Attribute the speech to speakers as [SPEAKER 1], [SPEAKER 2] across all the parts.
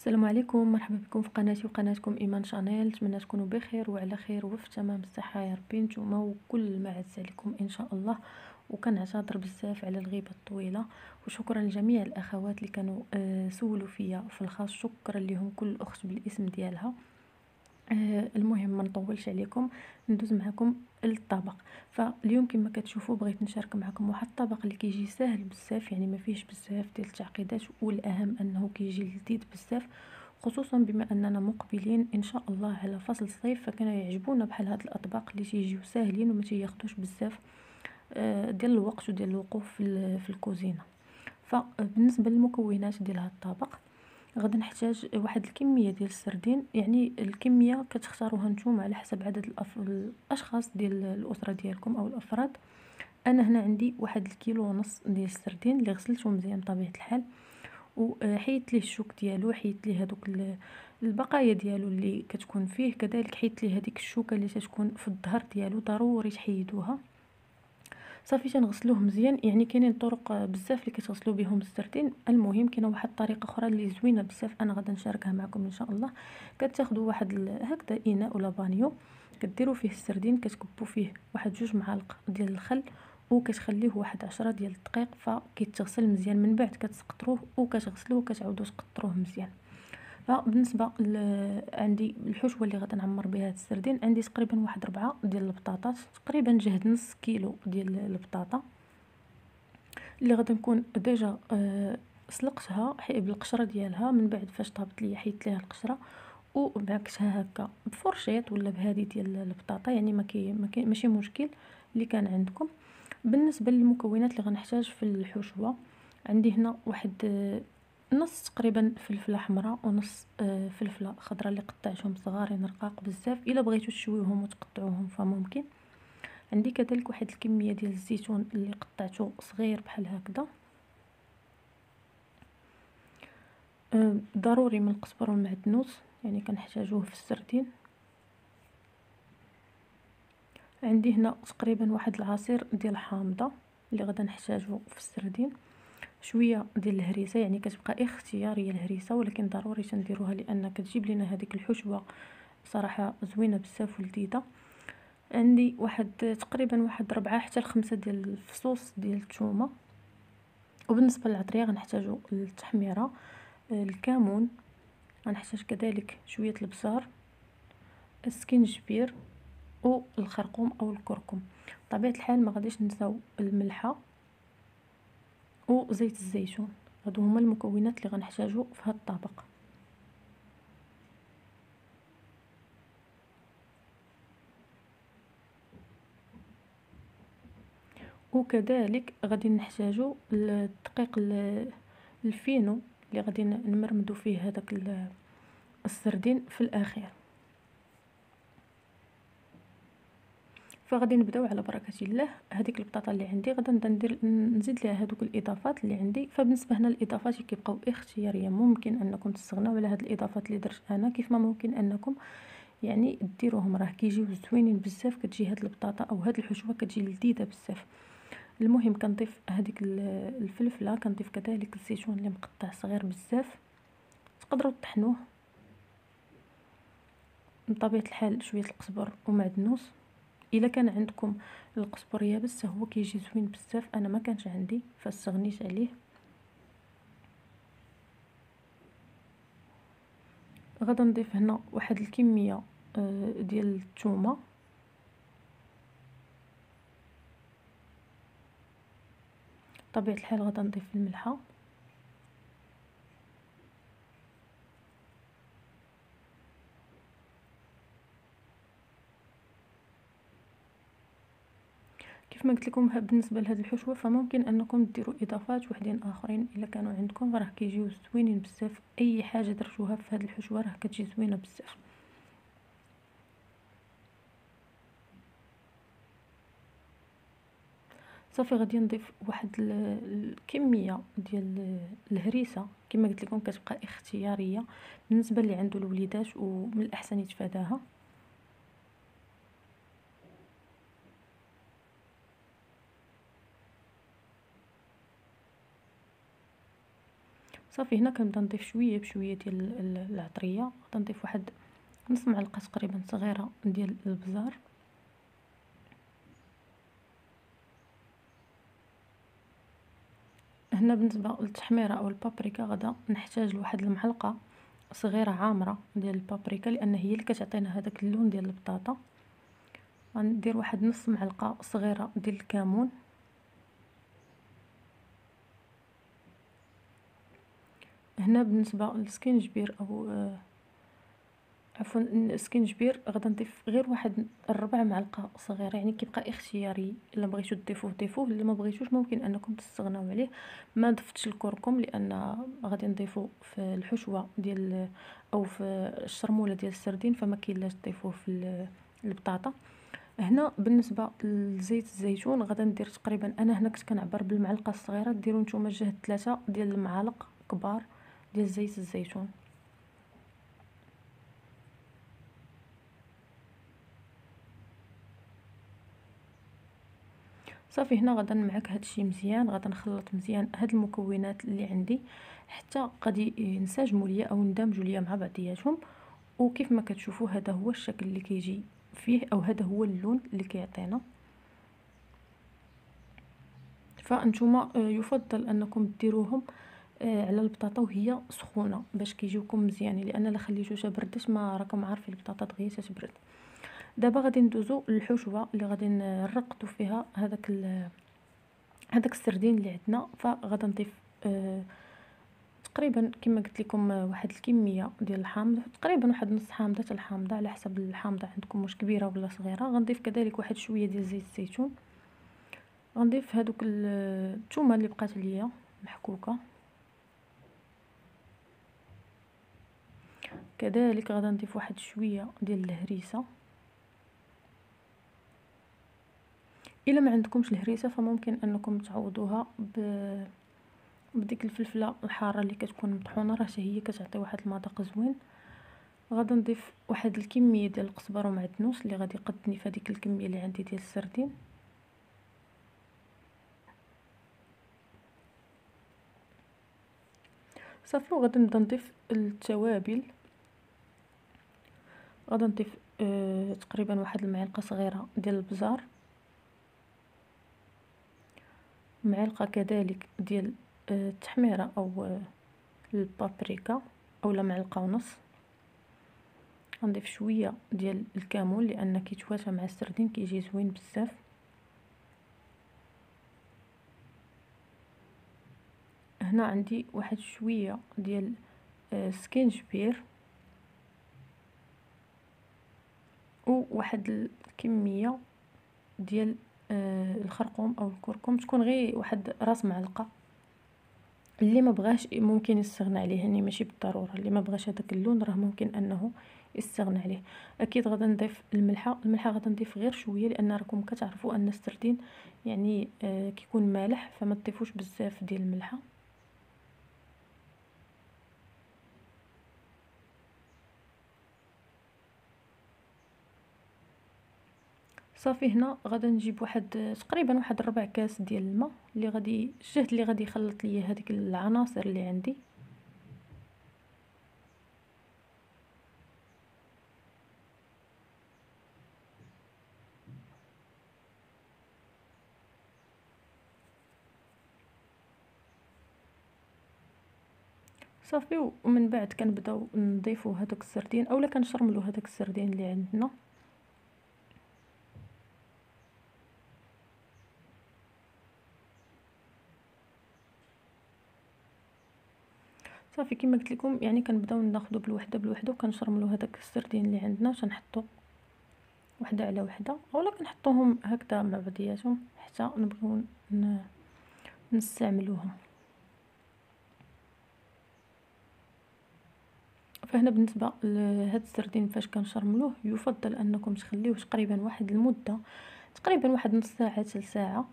[SPEAKER 1] السلام عليكم، مرحبا بكم في قناتي وقناتكم ايمان شانيل. نتمنى تكونوا بخير وعلى خير وفي تمام الصحه يا ربي نتوما وكل ما عز عليكم ان شاء الله. وكنعتذر بزاف على الغيبه الطويله، وشكرا لجميع الاخوات اللي كانوا سولوا فيا في الخاص. شكرا لهم كل اخت بالاسم ديالها. المهم ما نطولش عليكم، ندوز معكم للطبق. فاليوم كما كتشوفوا بغيت نشارك معكم واحد الطبق اللي كيجي ساهل بزاف، يعني ما فيهش بزاف ديال التعقيدات، والاهم انه كيجي لذيذ بزاف، خصوصا بما اننا مقبلين ان شاء الله على فصل الصيف. فكان يعجبونا بحال هاد الاطباق اللي تيجيو ساهلين وما تياخذوش بزاف ديال الوقت وديال الوقوف في الكوزينه. فبالنسبه للمكونات ديال هاد الطبق، غادي نحتاج واحد الكميه ديال السردين. يعني الكميه كتختاروها نتوما على حسب عدد الاشخاص ديال الاسره ديالكم او الافراد. انا هنا عندي واحد الكيلو ونص ديال السردين اللي غسلته مزيان بطبيعه الحال، وحيدت ليه الشوك ديالو، حيدت ليه هذوك البقايا ديالو اللي كتكون فيه، كذلك حيدت ليه هذيك الشوكه اللي تتكون في الظهر ديالو، ضروري تحيدوها. صافي تنغسلوه مزيان. يعني كاينين طرق بزاف اللي كتغسلوا بهم السردين. المهم كاينه واحد الطريقه اخرى اللي زوينه بزاف، انا غادا نشاركها معكم ان شاء الله. كتاخذوا واحد هكذا اناء ولا بانيو، كديروا فيه السردين، كتكبوا فيه واحد 2 معالق ديال الخل، وكتخليه واحد 10 ديال الدقائق، فكيتغسل مزيان. من بعد كتسقطروه وكتغسلوه وكتعاودوا تقطروه مزيان. فبالنسبه عندي الحشوه اللي غادي نعمر بها هاد السردين، عندي تقريبا واحد 4 ديال البطاطات، تقريبا جهد نص كيلو ديال البطاطا اللي غادي نكون ديجا سلقتها بالقشره ديالها. من بعد فاش طابت ليا حيدت ليها القشره وبعكتها هكا بفرشيط ولا بهذه ديال البطاطا، يعني ماشي مشكل اللي كان عندكم. بالنسبه للمكونات اللي غنحتاج في الحشوه، عندي هنا واحد نص تقريبا فلفله حمراء ونص فلفله خضراء اللي قطعتهم صغارين رقاق بزاف. الا بغيتو تشويوهم وتقطعوهم فممكن. عندي كذلك واحد الكميه ديال الزيتون اللي قطعته صغير بحال هكذا. ضروري من القزبر والمعدنوس، يعني كنحتاجوه في السردين. عندي هنا تقريبا واحد العصير ديال الحامضه اللي غادا نحتاجو في السردين. شويه ديال الهريسه، يعني كتبقى اختياريه الهريسه، ولكن ضروري تنديروها لان كتجيب لنا هذيك الحشوه صراحه زوينه بزاف ولذيذه. عندي تقريبا واحد 4 حتى ل5 ديال الفصوص ديال الثومه. وبالنسبه للعطريه غنحتاجو التحميره، الكمون، غنحتاج كذلك شويه البزار، السكينجبير، والخرقوم او الكركم. بطبيعه الحال ما غاديش نساو الملحه وزيت الزيتون. هادو هما المكونات اللي غنحتاجو في هاد الطبق. وكذلك غادي نحتاجو الدقيق الفينو اللي غادي نمرمدو فيه هذاك السردين في الاخير. فغادي نبداو على بركه الله. هذيك البطاطا اللي عندي غادا نزيد ليها هذوك الاضافات اللي عندي. فبالنسبه هنا الاضافات كيبقاو اختياريه، ممكن انكم تستغناو على هاد الاضافات اللي درت انا، كيف ما ممكن انكم يعني ديروهم، راه كيجيو زوينين بزاف. كتجي هاد البطاطا او هاد الحشوه كتجي لذيذه بزاف. المهم كنضيف هذيك الفلفله، كنضيف كذلك الزيتون اللي مقطع صغير بزاف. تقدروا تطحنوه بطبيعه الحال، شويه القزبر ومعدنوس. الا كان عندكم القزبر يابس هو كيجي زوين بزاف، انا ما كانش عندي فاستغنيت عليه. غادا نضيف هنا واحد الكميه ديال الثومه. بطبيعه الحال غادا نضيف الملحه. كيف ما قلت لكم بالنسبه لهاد الحشوه فممكن انكم ديروا اضافات وحدين اخرين الا كانوا عندكم، راه كيجيو زوينين بزاف. اي حاجه درتوها في هاد الحشوه راه كتجي زوينه بزاف. صافي غادي نضيف واحد الكميه ديال الهريسه، كما قلت لكم كتبقى اختياريه بالنسبه اللي عنده الوليدات، ومن الاحسن يتفاداها. صافي هنا كنبدا نضيف شويه بشويه ديال العطريه. غنضيف واحد نص معلقه تقريبا صغيره ديال البزار. هنا بالنسبه للتحميره او البابريكا غدا نحتاج لواحد المعلقه صغيره عامره ديال البابريكا، لان هي اللي كتعطينا هذاك اللون ديال البطاطا. غندير واحد نص معلقه صغيره ديال الكمون. هنا بالنسبه للسكينجبير او عفوا السكينجبير غادا نضيف غير واحد ربع معلقه صغيره، يعني كيبقى اختياري، الا بغيتو تضيفوه ضيفوه، الا ما بغيتوش ممكن انكم تستغناو عليه. ما ضفتش الكركم لان غادي نضيفو في الحشوه ديال او في الشرموله ديال السردين، فما كاينلاش تضيفوه في البطاطا. هنا بالنسبه لزيت الزيتون غادا ندير تقريبا، انا هنا كنت كنعبر بالمعلقه الصغيره، ديروا نتوما جهد 3 ديال المعالق كبار ديال زيت الزيتون. صافي هنا غادا نمعك هادشي مزيان، غادا نخلط مزيان هاد المكونات اللي عندي حتى غادي ينسجموا ليا او يندمجوا ليا مع بعضياتهم. وكيف ما كتشوفوا هذا هو الشكل اللي كيجي فيه، او هذا هو اللون اللي كيعطينا. فانتوما يفضل انكم ديروهم على البطاطا وهي سخونه باش كيجيوكم مزيانين، لان الا خليتوها بردت ما راكم عارفين البطاطا دغيا تتبرد. دابا غادي ندوزو للحشوه اللي غادي نرقدوا فيها هذاك السردين اللي عندنا. فغادا نضيف تقريبا كما قلت لكم واحد الكميه ديال الحامض، تقريبا واحد نص حامضه حتى الحامضه على حسب الحامضه عندكم واش كبيره ولا صغيره. غنضيف كذلك واحد شويه ديال زيت الزيتون. غنضيف هذوك الثومه اللي بقات ليا محكوكه. كذلك غادا نضيف واحد شويه ديال الهريسه. الا ما عندكمش الهريسه فممكن انكم تعوضوها بديك الفلفله الحاره اللي كتكون مطحونه، راه هي كتعطي واحد المذاق زوين. غادا نضيف واحد الكميه ديال القزبر ومعدنوس اللي غادي يقدني في هذيك الكميه اللي عندي ديال السردين. صافي وغادا نبدا نضيف التوابل. غادا نضيف تقريبا واحد المعلقه صغيره ديال البزار، معلقه كذلك ديال التحميره او البابريكا اولا معلقه ونص. غنضيف شويه ديال الكمون لان كيتواتى مع السردين كيجي زوين بزاف. هنا عندي واحد شويه ديال سكينجبير وواحد الكميه ديال الخرقوم او الكركم، تكون غير واحد راس معلقه. اللي ما بغاش ممكن يستغنى عليه، يعني ماشي بالضروره، اللي ما بغاش هذاك اللون راه ممكن انه يستغنى عليه. اكيد غادا نضيف الملحه غادا نضيف غير شويه، لان راكم كتعرفوا ان السردين يعني كيكون مالح، فما تضيفوش بزاف ديال الملحه. صافي هنا غادا نجيب واحد تقريبا واحد ربع كاس ديال الماء اللي غادي الجهد اللي غادي يخلط ليا هذيك العناصر اللي عندي. صافي ومن بعد كنبداو نضيفوا هذاك السردين اولا كنشرملوا هذاك السردين اللي عندنا. صافي كما قلت لكم يعني كنبداو ناخذوا بالوحده بالوحده وكنشرملوا هذاك السردين اللي عندنا، تنحطوا وحده على وحده اولا كنحطوهم هكذا مع بعضياتهم حتى نبغيو نستعملوهم. فهنا بالنسبه لهاد السردين فاش كنشرملوه يفضل انكم تخليوه تقريبا واحد المده، تقريبا واحد نص ساعه حتى ساعه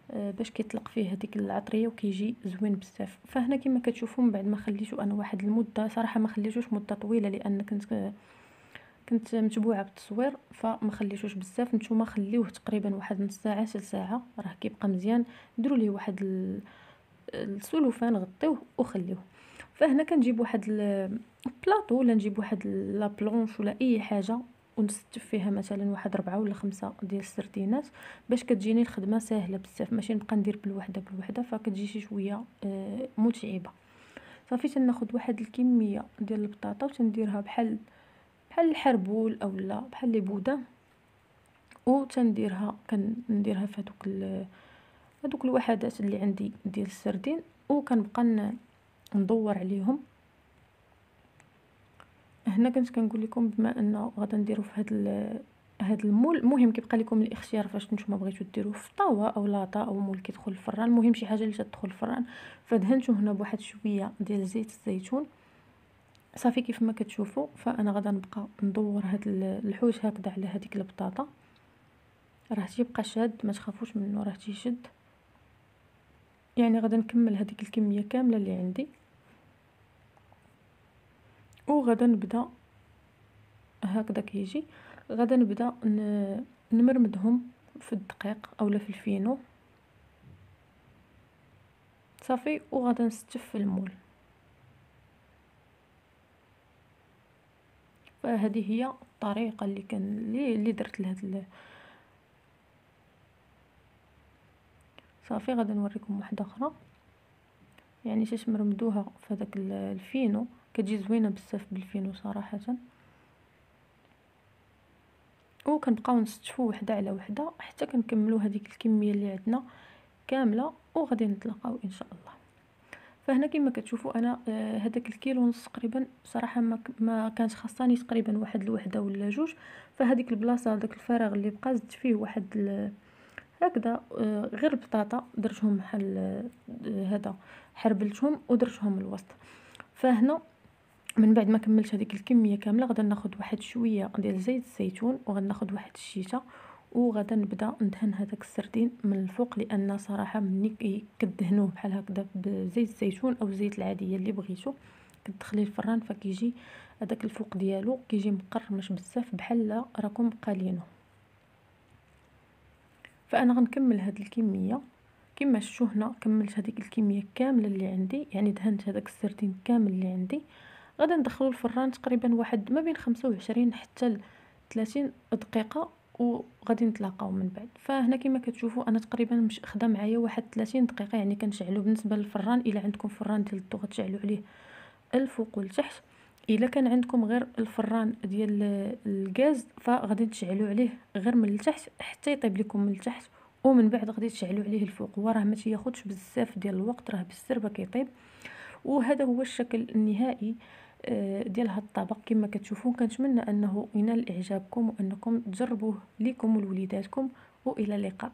[SPEAKER 1] باش كيطلق فيه هذيك العطريه وكيجي زوين بزاف. فهنا كما كتشوفوا من بعد ما خليته انا واحد المده، صراحه ما خليتوش مده طويله لان كنت متبوعه بالتصوير فما خليتوش بزاف. نتوما خليوه تقريبا واحد نص ساعه حتى ساعه راه كيبقى مزيان. ديروا ليه واحد السلوفان غطيوه وخليوه. فهنا كنجيب واحد البلاطو ولا نجيب واحد لا بلونش ولا اي حاجه ونستف فيها مثلا واحد 4 ولا 5 ديال السردينات باش كتجيني الخدمه ساهله بزاف، ماشي نبقى ندير بالوحده فكتجي شي شويه متعبه. صافي تناخذ واحد الكميه ديال البطاطا وتنديرها بحال الحربول اولا بحال لي بوده، وتنديرها كنديرها في هذوك الوحدات اللي عندي ديال السردين، وكنبقى ندور عليهم. هنا كنت كنقول لكم بما انه غادا نديرو في هذا المول، المهم كيبقى لكم الاختيار فاش نتوما بغيتو ديروه في طاوه او لاطه او مول كيدخل الفران، المهم شي حاجه اللي تدخل الفران. فدهنتو هنا بواحد شويه ديال زيت الزيتون. صافي كيف ما كتشوفوا فانا غادا نبقى ندور هاد الحوت هكذا على هذيك البطاطا، راه تيبقى شاد ما تخافوش منه، راه تيشد. يعني غادا نكمل هذيك الكميه كامله اللي عندي، وغادا نبدا هكذا كيجي. غادا نبدا نمرمدهم في الدقيق اولا في الفينو. صافي وغادا نستف المول. فهذه هي الطريقه اللي درت لهاد صافي غادا نوريكم واحده اخرى. يعني تتمرمدوها في هذاك الفينو، كتجي زوينه بزاف بالفينو صراحه. وكنبقاو نستفو وحده على وحده حتى كنكملوا هذيك الكميه اللي عندنا كامله، وغادي نتلاقاو ان شاء الله. فهنا كما كتشوفوا انا هذاك الكيلو ونص تقريبا صراحه ما كانش خاصني تقريبا واحد الوحده ولا جوج. فهذيك البلاصه هذاك الفراغ اللي بقى زدت فيه واحد هكذا غير البطاطا درتهم بحال هذا، حربلتهم ودرتهم الوسط. فهنا من بعد ما كملت هذيك الكميه كامله غادا ناخذ واحد شويه ديال زيت الزيتون، وغادا ناخذ واحد الشيشه، وغادا نبدا ندهن هذاك السردين من الفوق، لان صراحه ملي كدهنوه بحال هكذا بزيت الزيتون او الزيت العاديه اللي بغيتو كتدخليه الفران فكيجي هذاك الفوق ديالو كيجي مقرمش بزاف بحال راكم قالينه. فانا غنكمل هذه الكميه كما شفتوا هنا، كملت هذيك الكميه كامله اللي عندي، يعني دهنت هذاك السردين كامل اللي عندي. غادا ندخلو الفران تقريبا واحد ما بين 25 حتى 30 دقيقه، وغادي نتلاقاو من بعد. فهنا كما كتشوفوا انا تقريبا مش خدا معايا واحد 30 دقيقه. يعني كنشعلو بالنسبه للفران، الا عندكم فران ديال الضو غتشعلوا عليه الفوق والتحت، الا كان عندكم غير الفران ديال الغاز فغادي تشعلوا عليه غير من التحت حتى يطيب لكم من التحت، ومن بعد غادي تشعلوا عليه الفوق. هو راه ما تياخذش بزاف ديال الوقت، راه بالسربه كيطيب. وهذا هو الشكل النهائي ديال هذا الطبق كما كتشوفون. كنتمنى انه ينال اعجابكم وانكم تجربوه ليكم ولوليداتكم، والى اللقاء.